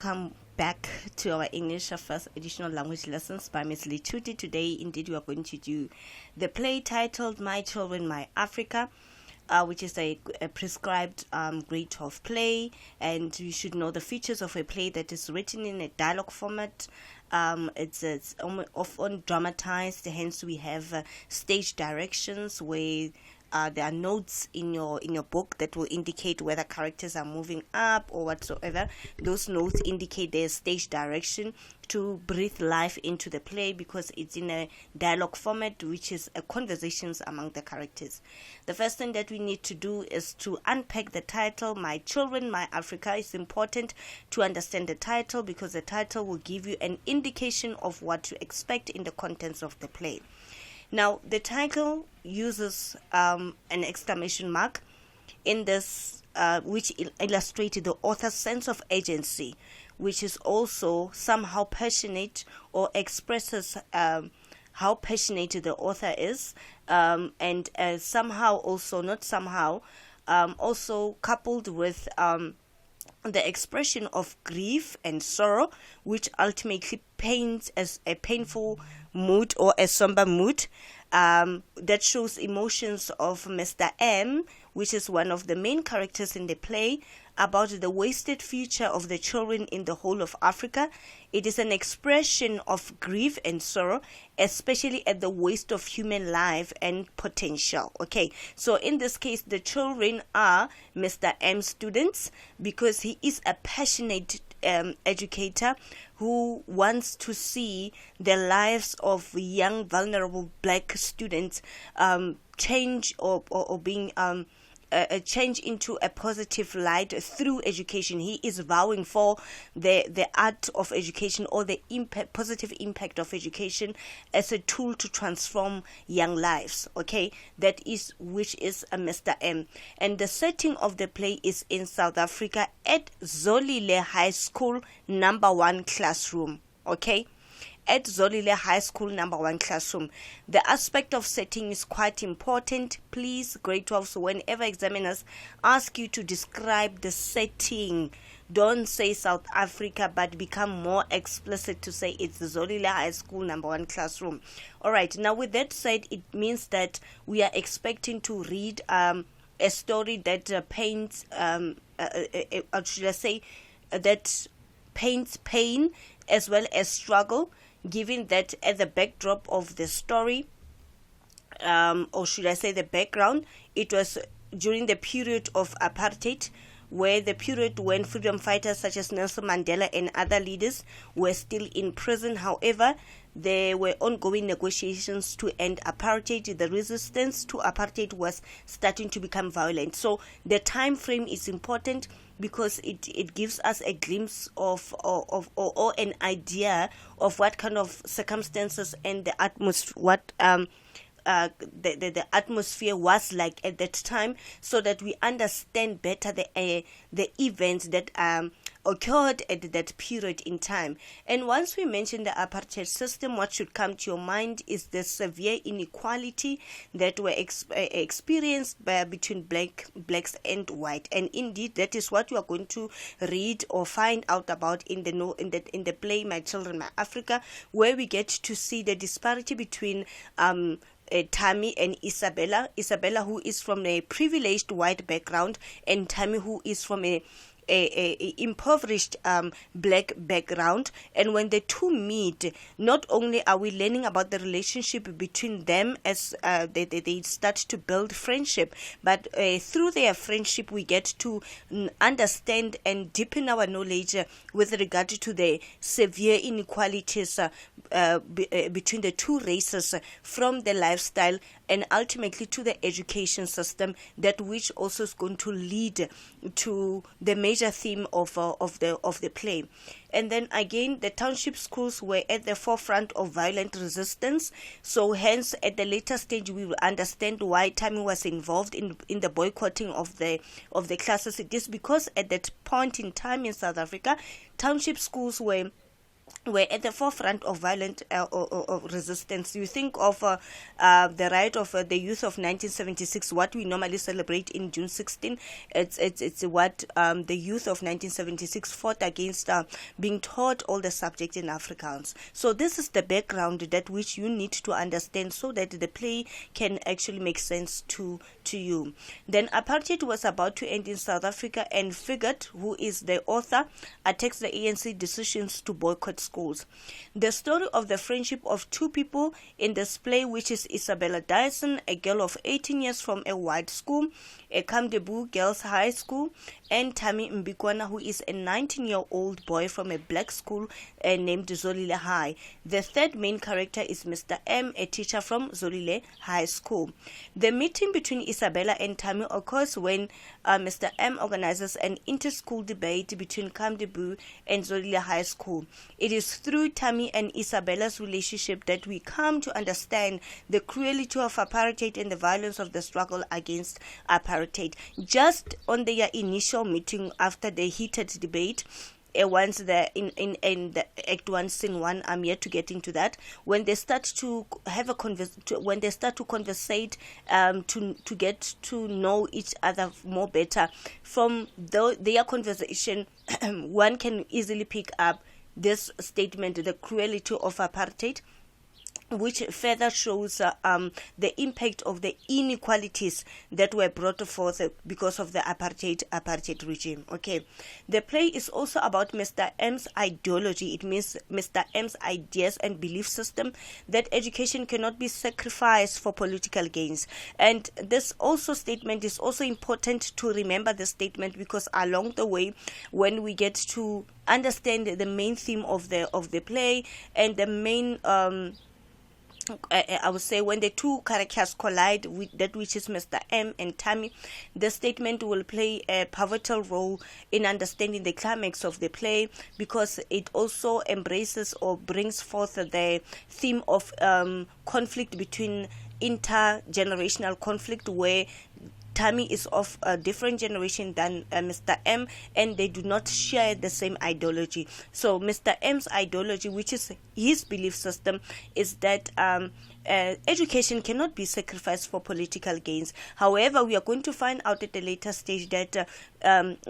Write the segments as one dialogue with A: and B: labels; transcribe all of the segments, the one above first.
A: Welcome back to our English first additional language lessons by Miss Lituti. Today, indeed, we are going to do the play titled My Children, My Africa, which is a prescribed grade 12 play. And you should know the features of a play that is written in a dialogue format. It's often dramatized, hence we have stage directions where there are notes in your book that will indicate whether characters are moving up or whatsoever. Those notes indicate their stage direction to breathe life into the play because it's in a dialogue format, which is a conversations among the characters. The first thing that we need to do is to unpack the title, My Children, My Africa. It's important to understand the title because the title will give you an indication of what to expect in the contents of the play. Now, the title uses an exclamation mark in this, which illustrates the author's sense of agency, which is also somehow passionate or expresses how passionate the author is, and somehow also, not somehow, also coupled with the expression of grief and sorrow, which ultimately paints as a painful mood or a somber mood, that shows emotions of Mr. M, which is one of the main characters in the play, about the wasted future of the children in the whole of Africa. It is an expression of grief and sorrow, especially at the waste of human life and potential. Okay, so in this case, the children are Mr. M students because he is a passionate educator who wants to see the lives of young, vulnerable black students change or being change into a positive light through education. He is vowing for the art of education or the positive impact of education as a tool to transform young lives. Okay, that is which is a Mr. M. And the setting of the play is in South Africa at Zolile High School number 1 classroom. Okay, at Zolile High School number 1 classroom. The aspect of setting is quite important. Please, grade 12, so whenever examiners ask you to describe the setting, don't say South Africa, but become more explicit to say it's Zolile High School number 1 classroom. All right, now with that said, it means that we are expecting to read a story that paints, should I say, that paints pain as well as struggle, given that at the backdrop of the story, or should I say the background, it was during the period of apartheid, where the period when freedom fighters such as Nelson Mandela and other leaders were still in prison. However, there were ongoing negotiations to end apartheid. The resistance to apartheid was starting to become violent. So the time frame is important because it gives us a glimpse of or an idea of what kind of circumstances and the atmosphere, the atmosphere was like at that time, so that we understand better the events that occurred at that period in time. And once we mention the apartheid system, what should come to your mind is the severe inequality that were experienced between blacks and white. And indeed, that is what we are going to read or find out about in the play My Children, My Africa, where we get to see the disparity between Tammy and Isabella, who is from a privileged white background, and Tammy, who is from a impoverished black background. And when the two meet, not only are we learning about the relationship between them as they start to build friendship, but through their friendship we get to understand and deepen our knowledge with regard to the severe inequalities between the two races, from the lifestyle and ultimately to the education system, that which also is going to lead to the major theme of the play. And then again, the township schools were at the forefront of violent resistance. So hence, at the later stage, we will understand why Tammy was involved in the boycotting of the classes. It is because at that point in time in South Africa, township schools were were at the forefront of violent or resistance. You think of the right of the youth of 1976, what we normally celebrate in June 16. It's what the youth of 1976 fought against, being taught all the subjects in Afrikaans. So this is the background that which you need to understand so that the play can actually make sense to you. Then apartheid was about to end in South Africa, and Figert, who is the author, attacks the ANC decisions to boycott schools. The story of the friendship of two people in this play, which is Isabella Dyson, a girl of 18 years from a white school, a Kamdebu Girls High School, and Tammy Mbikwana, who is a 19-year-old boy from a black school named Zolile High. The third main character is Mr. M, a teacher from Zolile High School. The meeting between Isabella and Tammy occurs when Mr. M organizes an inter-school debate between Kamdebu and Zolile High School. It is through Tammy and Isabella's relationship that we come to understand the cruelty of apartheid and the violence of the struggle against apartheid. Just on their initial meeting after the heated debate, once the in the Act 1 Scene 1, I'm yet to get into that, when they start to have a when they start to conversate, to get to know each other more better from their conversation, one can easily pick up this statement, the cruelty of apartheid, which further shows the impact of the inequalities that were brought forth because of the apartheid regime. Okay, the play is also about Mr. M's ideology. It means Mr. M's ideas and belief system that education cannot be sacrificed for political gains. And this also statement is also important to remember the statement, because along the way, when we get to understand the main theme of the play and the main I would say when the two characters collide with that which is Mr. M and Tammy, the statement will play a pivotal role in understanding the climax of the play, because it also embraces or brings forth the theme of conflict between intergenerational conflict, where Tammy is of a different generation than Mr. M, and they do not share the same ideology. So Mr. M's ideology, which is his belief system, is that education cannot be sacrificed for political gains. However, we are going to find out at a later stage that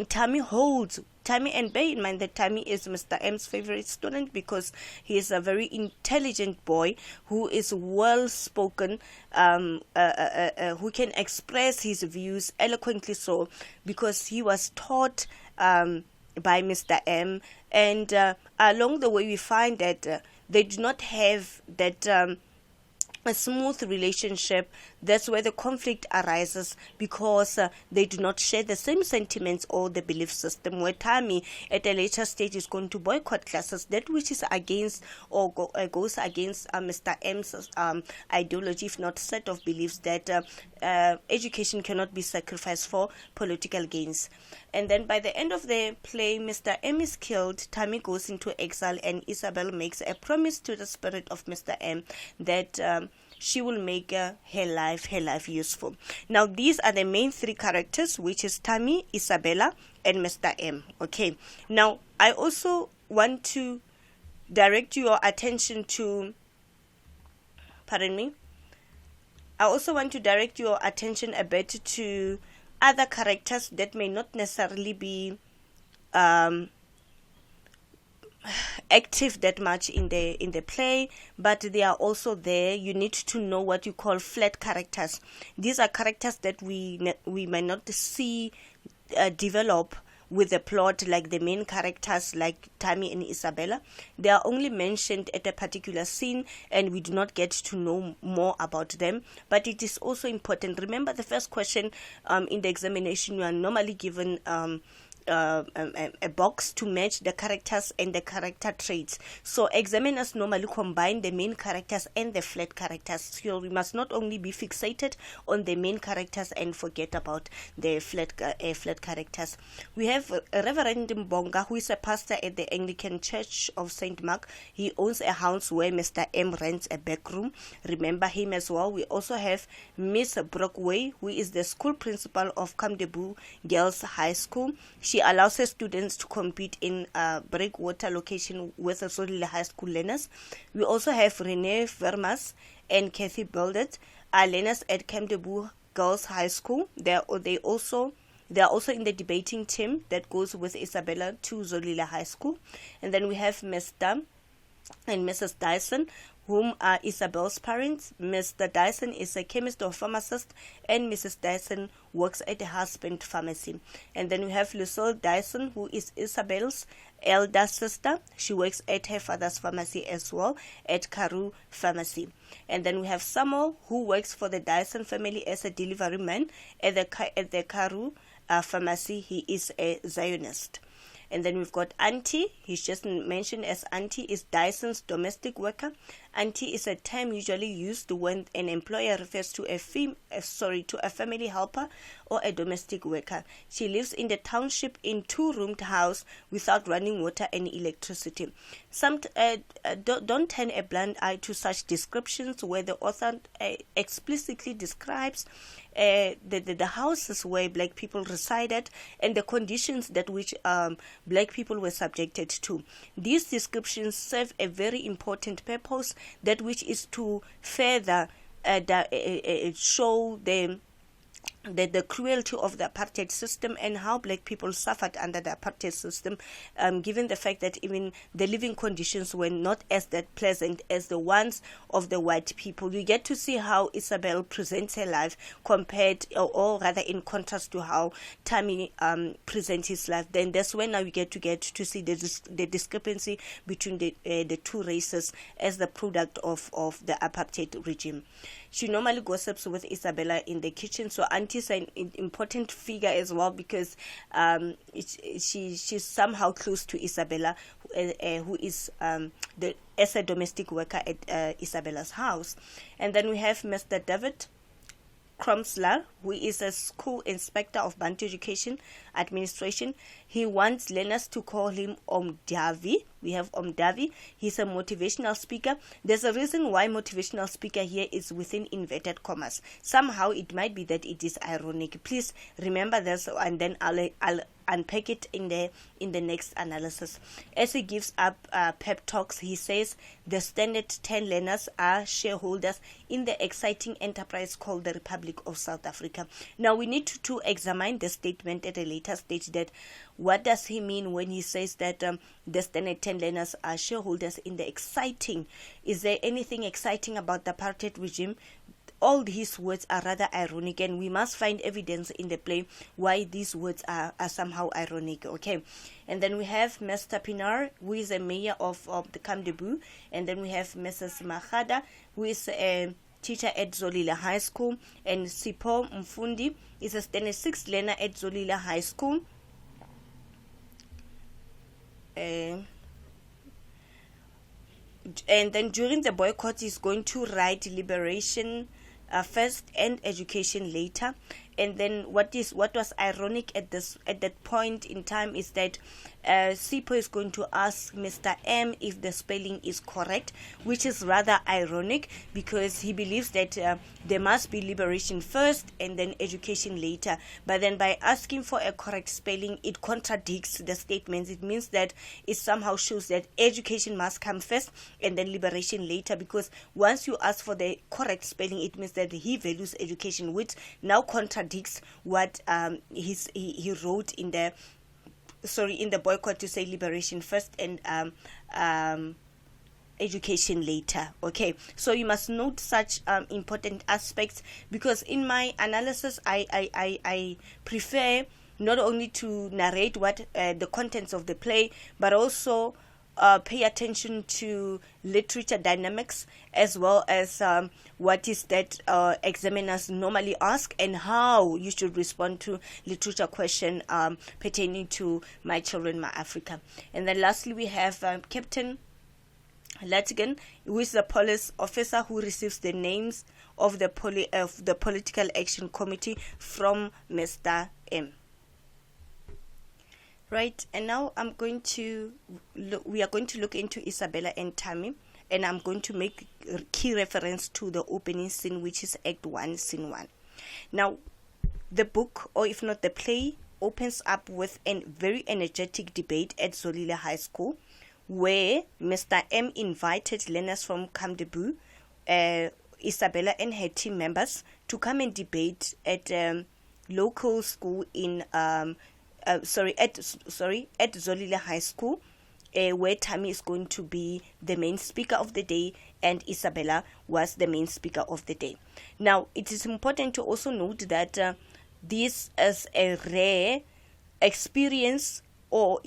A: Tammy, and bear in mind that Tammy is Mr. M's favorite student, because he is a very intelligent boy who is well spoken, who can express his views eloquently, so because he was taught by Mr. M. And along the way, we find that they do not have that a smooth relationship. That's where the conflict arises, because they do not share the same sentiments or the belief system, where Tammy at a later stage is going to boycott classes, that which is against or goes against Mr. M's ideology, if not set of beliefs, that education cannot be sacrificed for political gains. And then by the end of the play, Mr. M is killed, Tammy goes into exile, and Isabel makes a promise to the spirit of Mr. M that she will make her life useful. Now, these are the main three characters, which is Tammy, Isabella, and Mr. M. Okay. Now, I also want to direct your attention to, I also want to direct your attention a bit to other characters that may not necessarily be active that much in the play, but they are also there. You need to know what you call flat characters. These are characters that we might not see develop with the plot, like the main characters like Tammy and Isabella. They are only mentioned at a particular scene, and we do not get to know more about them. But it is also important. Remember, the first question in the examination, you are normally given a box to match the characters and the character traits. So examiners normally combine the main characters and the flat characters. So we must not only be fixated on the main characters and forget about the flat characters. We have Reverend Mbonga, who is a pastor at the Anglican Church of St. Mark. He owns a house where Mr. M rents a back room. Remember him as well. We also have Miss Brockway, who is the school principal of Kamdebu Girls High School. She She allows her students to compete in breakwater location with the Zolile High School learners. We also have Renee Vermas and Kathy Bildet, learners at Camp Debout Girls High School. They are also in the debating team that goes with Isabella to Zolile High School. And then we have Mr. and Mrs. Dyson, whom are Isabel's parents. Mr. Dyson is a chemist or pharmacist, and Mrs. Dyson works at a husband pharmacy. And then we have Lucille Dyson, who is Isabel's elder sister. She works at her father's pharmacy as well, at Karoo Pharmacy. And then we have Samuel, who works for the Dyson family as a delivery man at the Karoo Pharmacy. He is a Zionist. And then we've got Auntie. He's just mentioned as Auntie is Dyson's domestic worker. Auntie is a term usually used when an employer refers to a family helper or a domestic worker. She lives in the township in 2-roomed house without running water and electricity. Don't turn a blind eye to such descriptions where the author explicitly describes the houses where black people resided and the conditions that which black people were subjected to. These descriptions serve a very important purpose, that which is to further show the cruelty of the apartheid system and how black people suffered under the apartheid system, given the fact that even the living conditions were not as that pleasant as the ones of the white people. You get to see how Isabel presents her life compared, or rather in contrast to how Tammy presents his life. Then that's when now you get to see the discrepancy between the two races as the product of the apartheid regime. She normally gossips with Isabella in the kitchen, so Auntie's an important figure as well, because she's somehow close to Isabella, who is as a domestic worker at Isabella's house. And then we have Mr. David Kromsler, who is a school inspector of Bantu Education Administration. He wants learners to call him Omdavi. We have Omdavi. He's a motivational speaker. There's a reason why motivational speaker here is within inverted commas. Somehow it might be that it is ironic. Please remember this, and then I'll unpack it in the next analysis. As he gives up pep talks, he says the standard 10 learners are shareholders in the exciting enterprise called the Republic of South Africa. Now we need to examine the statement at a later stage. That what does he mean when he says that the standard 10 learners are shareholders in the exciting? Is there anything exciting about the apartheid regime? All his words are rather ironic, and we must find evidence in the play why these words are somehow ironic. Okay, and then we have Mr. Pinar, who is a mayor of the Camp Debout, and then we have Mrs. Mahada, who is a teacher at Zolile High School, and Sipho Mfundi is a standard 6 learner at Zolile High School. And then during the boycott, he's going to write liberation first and education later. And then what was ironic at that point in time is that Sipho is going to ask Mr. M if the spelling is correct, which is rather ironic because he believes that there must be liberation first and then education later. But then by asking for a correct spelling, it contradicts the statements. It means that it somehow shows that education must come first and then liberation later, because once you ask for the correct spelling, it means that he values education, which now contradicts what he wrote in the boycott, to say liberation first and education later. Okay, so you must note such important aspects, because in my analysis I prefer not only to narrate what the contents of the play, but also pay attention to literature dynamics, as well as what is that examiners normally ask and how you should respond to literature question pertaining to My Children, My Africa. And then lastly, we have Captain Latigan, who is the police officer who receives the names of the Political Action Committee from Mr. M. Right, and now we are going to look into Isabella and Tammy, and I'm going to make key reference to the opening scene, which is Act 1, Scene 1. Now, the book, or if not the play, opens up with a very energetic debate at Zolile High School, where Mr. M invited learners from Kamdebu, Isabella and her team members to come and debate at local school in at Zolile High School, where Tammy is going to be the main speaker of the day and Isabella was the main speaker of the day. Now, it is important to also note that this is a rare experience or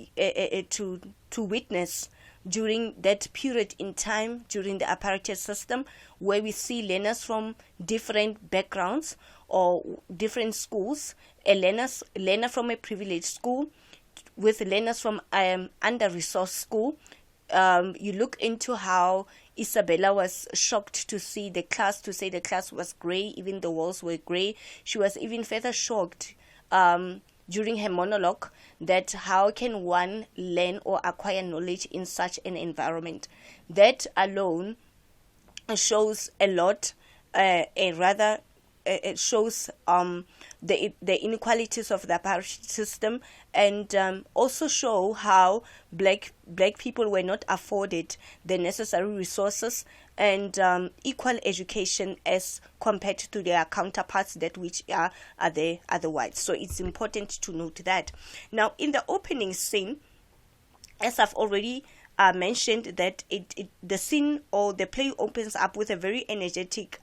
A: to witness during that period in time during the apartheid system, where we see learners from different backgrounds or different schools, a learner from a privileged school with learners from under-resourced school. You look into how Isabella was shocked to say the class was grey, even the walls were grey. She was even further shocked during her monologue that how can one learn or acquire knowledge in such an environment. That alone shows a lot, it shows the inequalities of the apartheid system, and also show how black people were not afforded the necessary resources and equal education as compared to their counterparts that which are the whites. So it's important to note that. Now, in the opening scene, as I've already mentioned, that the scene or the play opens up with a very energetic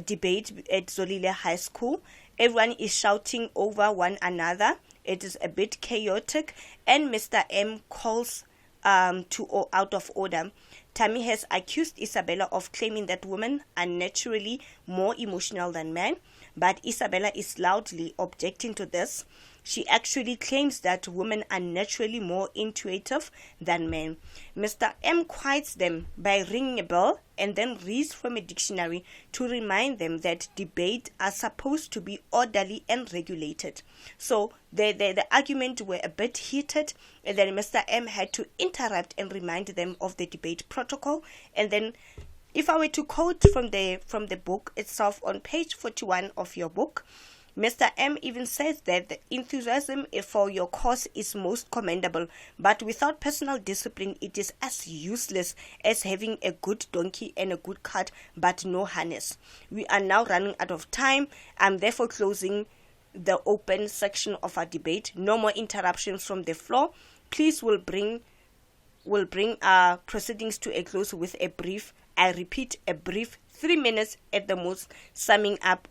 A: debate at Zolile High School. Everyone is shouting over one another. It is a bit chaotic, and Mr. M calls to out of order. Tammy has accused Isabella of claiming that women are naturally more emotional than men, but Isabella is loudly objecting to this. She actually claims that women are naturally more intuitive than men. Mr. M quiets them by ringing a bell and then reads from a dictionary to remind them that debates are supposed to be orderly and regulated. So the argument were a bit heated, and then Mr. M had to interrupt and remind them of the debate protocol. And then, if I were to quote from the book itself on page 41 of your book, Mr. M even says that the enthusiasm for your cause is most commendable, but without personal discipline, it is as useless as having a good donkey and a good cart, but no harness. We are now running out of time. I'm therefore closing the open section of our debate. No more interruptions from the floor. Please will bring our proceedings to a close with a brief, I repeat, a brief 3 minutes at the most, summing up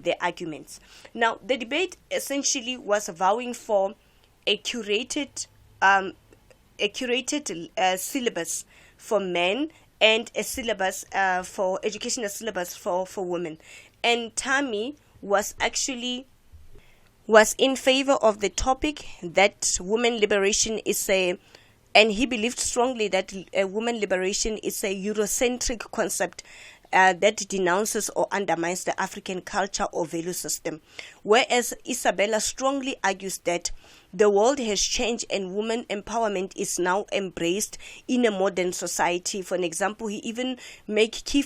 A: the arguments. Now, the debate essentially was vowing for a curated syllabus for men and a syllabus for educational syllabus for women. And Tammy was in favor of the topic that women liberation is and he believed strongly that women liberation is a Eurocentric concept that denounces or undermines the African culture or value system. Whereas Isabella strongly argues that the world has changed and women empowerment is now embraced in a modern society. For an example, she even made key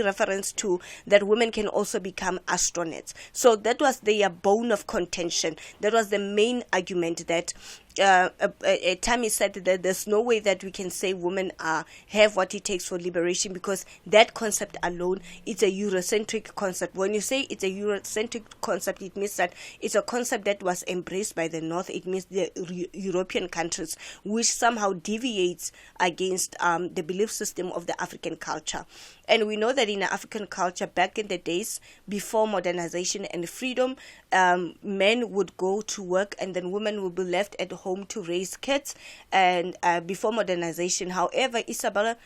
A: reference to that women can also become astronauts. So that was their bone of contention. That was the main argument that Tammy said that there's no way that we can say women have what it takes for liberation, because that concept alone is a Eurocentric concept. When you say it's a Eurocentric concept, it means that it's a concept that was embraced by the North. It means the European countries, which somehow deviates against the belief system of the African culture. And we know that in the African culture, back in the days before modernization and freedom, men would go to work and then women would be left at home to raise kids. And before modernization, however, Isabella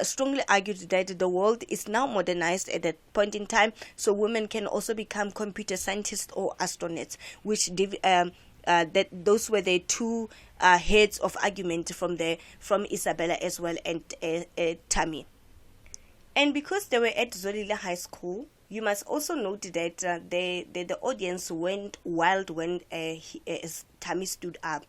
A: strongly argued that the world is now modernized at that point in time, so women can also become computer scientists or astronauts, which that those were the two heads of argument from Isabella as well and Tammy. And because they were at Zolile High School, you must also note that the audience went wild when Tammy stood up.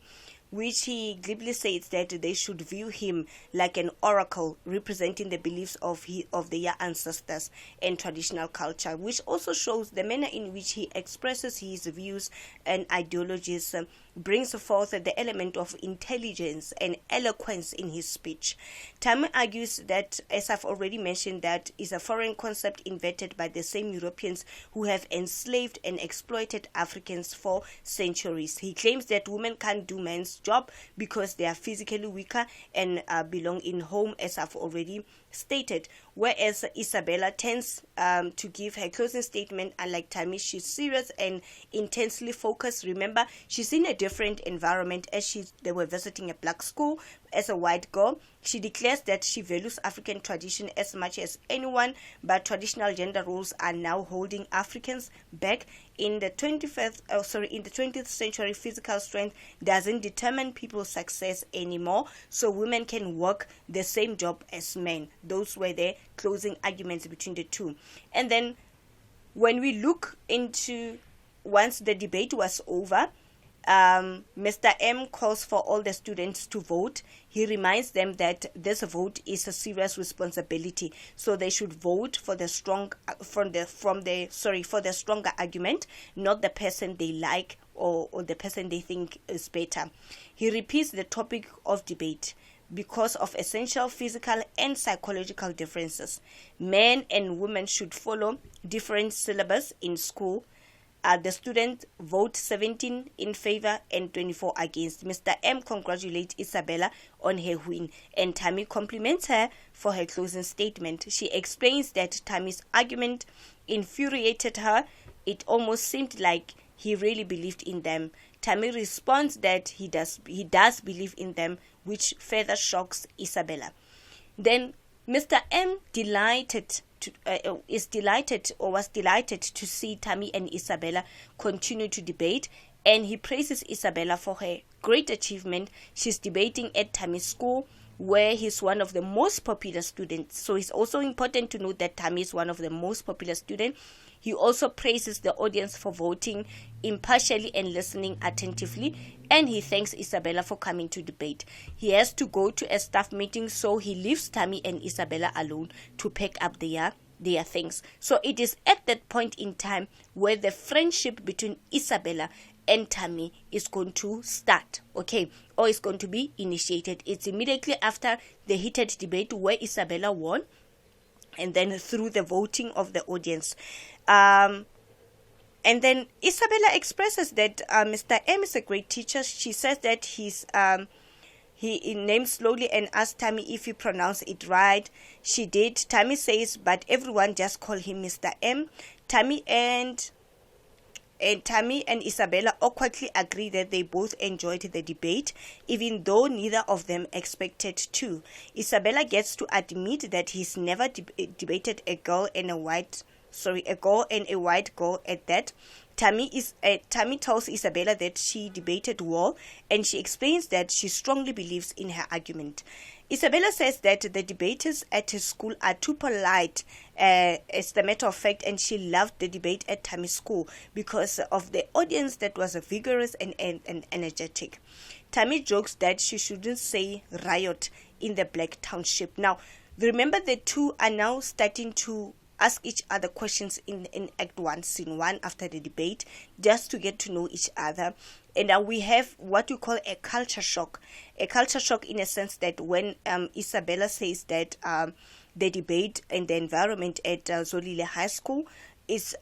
A: which he glibly says that they should view him like an oracle representing the beliefs of their ancestors and traditional culture, which also shows the manner in which he expresses his views and ideologies brings forth the element of intelligence and eloquence in his speech. Tammy argues that, as I've already mentioned, that is a foreign concept invented by the same Europeans who have enslaved and exploited Africans for centuries. He claims that women can't do men's job because they are physically weaker and belong in home, as I've already stated. Whereas Isabella tends to give her closing statement, unlike Tammy, she's serious and intensely focused. Remember, she's in a different environment, as they were visiting a black school. As a white girl, she declares that she values African tradition as much as anyone, but traditional gender roles are now holding Africans back. In the 20th century, physical strength doesn't determine people's success anymore, so women can work the same job as men. Those were the closing arguments between the two. And then when we look into, once the debate was over, Mr. M calls for all the students to vote. He reminds them that this vote is a serious responsibility, so they should vote for the stronger argument, not the person they like or the person they think is better. He repeats the topic of debate. Because of essential physical and psychological differences, men and women should follow different syllabus in school. The students vote 17 in favor and 24 against. Mr. M congratulates Isabella on her win, and Tammy compliments her for her closing statement. She explains that Tammy's argument infuriated her. It almost seemed like he really believed in them. Tammy responds that he does believe in them, which further shocks Isabella. Then Mr. M was delighted to see Tammy and Isabella continue to debate, and he praises Isabella for her great achievement. She's debating at Tammy's school, where he's one of the most popular students. So it's also important to note that Tammy is one of the most popular students. He also praises the audience for voting impartially and listening attentively, and he thanks Isabella for coming to debate. He has to go to a staff meeting, so he leaves Tammy and Isabella alone to pick up their things. So it is at that point in time where the friendship between Isabella and Tammy is going to start, okay, or is going to be initiated. It's immediately after the heated debate where Isabella won, and then through the voting of the audience. And then Isabella expresses that Mr. M is a great teacher. She says that he named slowly and asked Tammy if he pronounced it right. She did. Tammy says, but everyone just call him Mr. M. Tammy and Isabella awkwardly agree that they both enjoyed the debate, even though neither of them expected to. Isabella gets to admit that he's never debated a girl and a white girl at that. Tammy tells Isabella that she debated well, and she explains that she strongly believes in her argument. Isabella says that the debaters at her school are too polite, as a matter of fact, and she loved the debate at Tammy's school because of the audience that was vigorous and energetic. Tammy jokes that she shouldn't say riot in the Black Township. Now, remember, the two are now starting to ask each other questions in Act 1, Scene 1, after the debate, just to get to know each other. And we have what we call a culture shock. A culture shock in a sense that when Isabella says that the debate and the environment at Zolile High School is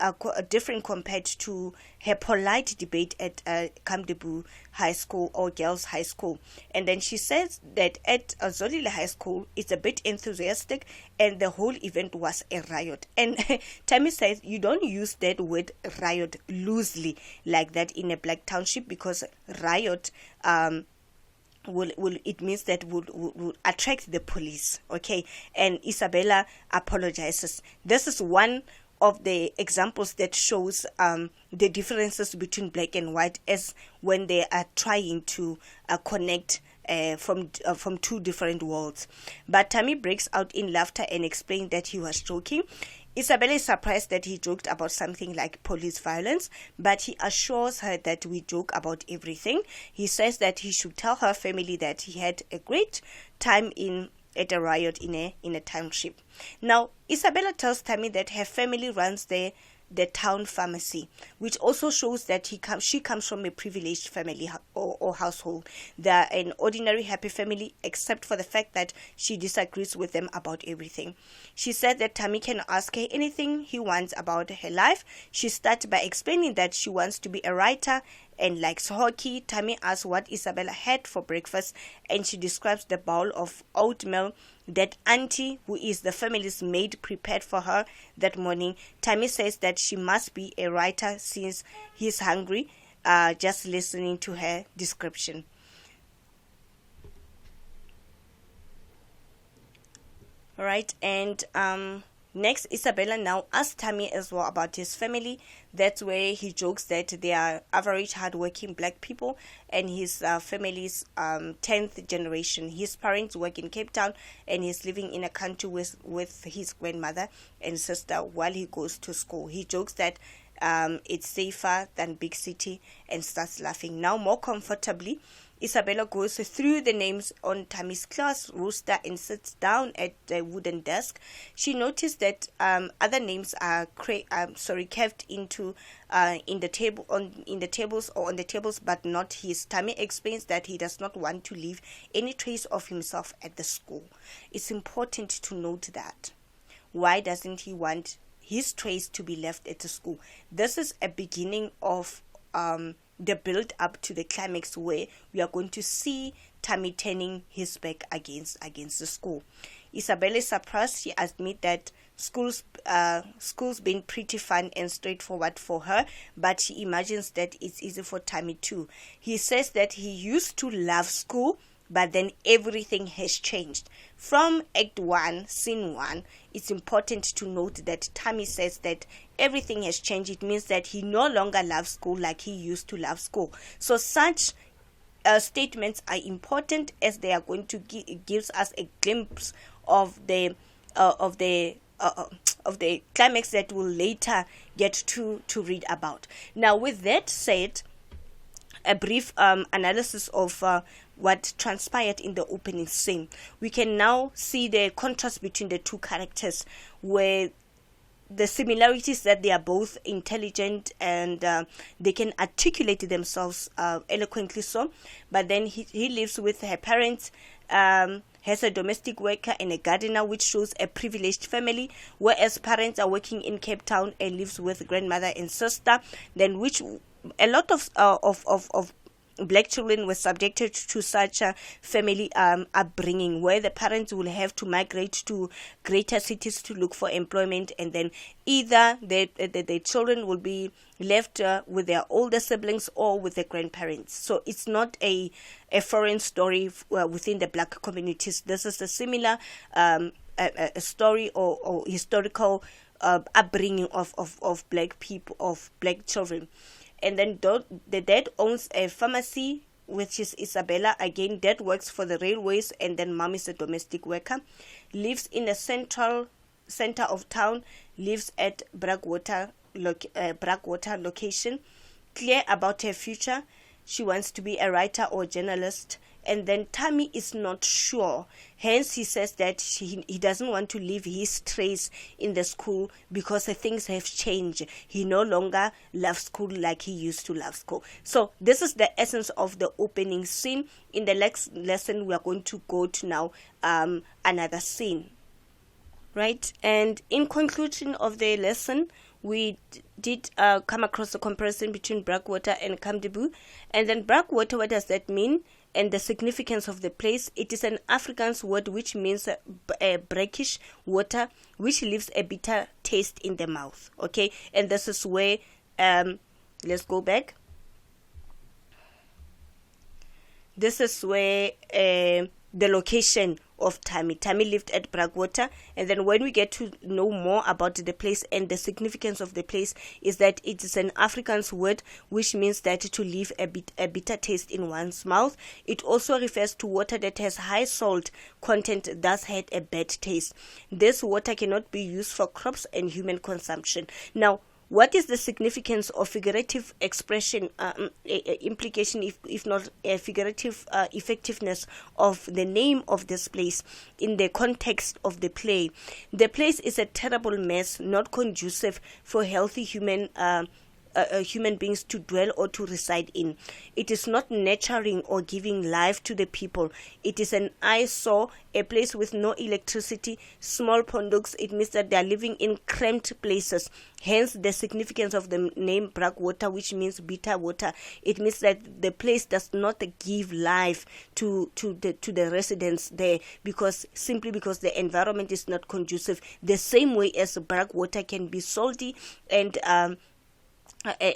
A: different compared to her polite debate at Kamdebu High School or Girls High School. And then she says that at Zolile High School it's a bit enthusiastic and the whole event was a riot. And Tammy says you don't use that word riot loosely like that in a Black Township, because riot it means that will attract the police, okay? And Isabella apologizes. This is one of the examples that shows the differences between black and white, as when they are trying to connect from two different worlds. But Tammy breaks out in laughter and explains that he was joking. Isabella is surprised that he joked about something like police violence, but he assures her that we joke about everything. He says that he should tell her family that he had a great time at a riot in a township. Now, Isabella tells Tammy that her family runs the town pharmacy, which also shows that she comes from a privileged family or household. They're an ordinary happy family, except for the fact that she disagrees with them about everything. She said that Tammy can ask her anything he wants about her life. She starts by explaining that she wants to be a writer and likes hockey. Tammy asks what Isabella had for breakfast, and she describes the bowl of oatmeal that auntie, who is the family's maid, prepared for her that morning. Tammy says that she must be a writer since he's hungry, just listening to her description. All right, and next, Isabella now asks Tammy as well about his family. That's where he jokes that they are average, hardworking black people, and his family's 10th generation. His parents work in Cape Town, and he's living in a country with his grandmother and sister while he goes to school. He jokes that it's safer than big city and starts laughing. Now, more comfortably, Isabella goes through the names on Tammy's class roster and sits down at the wooden desk. She noticed that other names are carved into in the tables, but not his. Tammy explains that he does not want to leave any trace of himself at the school. It's important to note that. Why doesn't he want his trace to be left at the school? This is a beginning of the build up to the climax where we are going to see Tammy turning his back against the school. Isabella is surprised. She admits that school's been pretty fun and straightforward for her, but she imagines that it's easy for Tammy too. He says that he used to love school, but then everything has changed. From Act 1, Scene 1, it's important to note that Tammy says that everything has changed. It means that he no longer loves school like he used to love school. So such statements are important, as they are going to gives us a glimpse of the climax that we'll later get to read about. Now, with that said, a brief analysis of what transpired in the opening scene. We can now see the contrast between the two characters, where the similarities that they are both intelligent and they can articulate themselves eloquently so, but then he lives with her parents, has a domestic worker and a gardener, which shows a privileged family, whereas parents are working in Cape Town and lives with grandmother and sister, then which a lot of black children were subjected to such a family upbringing, where the parents will have to migrate to greater cities to look for employment, and then either the children will be left with their older siblings or with their grandparents. So it's not a foreign story within the black communities. This is a similar a story or historical upbringing of black people, of black children. And then the dad owns a pharmacy, which is Isabella. Again, dad works for the railways, and then mom is a domestic worker. Lives in the center of town. Lives at Bragwater location. Clear about her future. She wants to be a writer or journalist. And then Tammy is not sure. Hence, he says that he doesn't want to leave his trace in the school because things have changed. He no longer loves school like he used to love school. So this is the essence of the opening scene. In the next lesson, we are going to go to now another scene. Right? And in conclusion of the lesson, we did come across a comparison between Bragwater and Kamdibu. And then Bragwater, what does that mean? And the significance of the place. It is an Afrikaans word which means brackish water, which leaves a bitter taste in the mouth. Okay, and this is where let's go back. This is where the location of Tammy. Tammy lived at Bragwater, and then when we get to know more about the place and the significance of the place is that it is an Afrikaans word which means that to leave a bitter taste in one's mouth. It also refers to water that has high salt content, thus had a bad taste. This water cannot be used for crops and human consumption. Now, what is the significance of figurative expression, implication, if not figurative effectiveness of the name of this place in the context of the play? The place is a terrible mess, not conducive for healthy human beings to dwell or to reside in. It is not nurturing or giving life to the people. It is an eyesore, a place with no electricity, small pondoks. It means that they are living in cramped places. Hence the significance of the name Bragwater, which means bitter water. It means that the place does not give life to the residents there, simply because the environment is not conducive. The same way as Bragwater can be salty and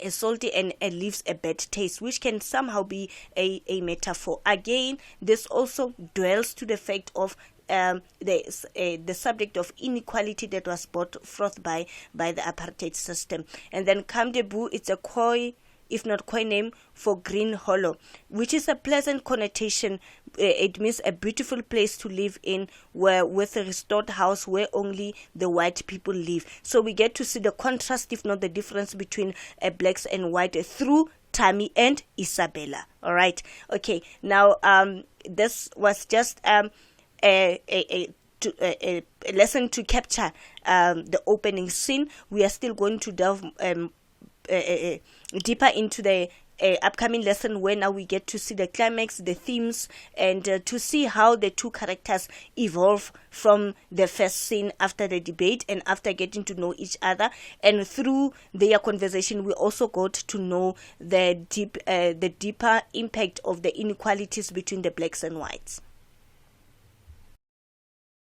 A: salty and leaves a bad taste, which can somehow be a metaphor. Again, this also dwells to the fact of the subject of inequality that was brought forth by the apartheid system. And then Kamdebu, it's a Khoi, if not Khoi name for Green Hollow, which is a pleasant connotation. It means a beautiful place to live in, with a restored house where only the white people live. So we get to see the contrast, if not the difference, between blacks and white through Tammy and Isabella. All right. Okay. Now, this was just a lesson to capture the opening scene. We are still going to delve deeper into the upcoming lesson, where now we get to see the climax, the themes, and to see how the two characters evolve from the first scene after the debate and after getting to know each other. And through their conversation, we also got to know the deeper impact of the inequalities between the blacks and whites.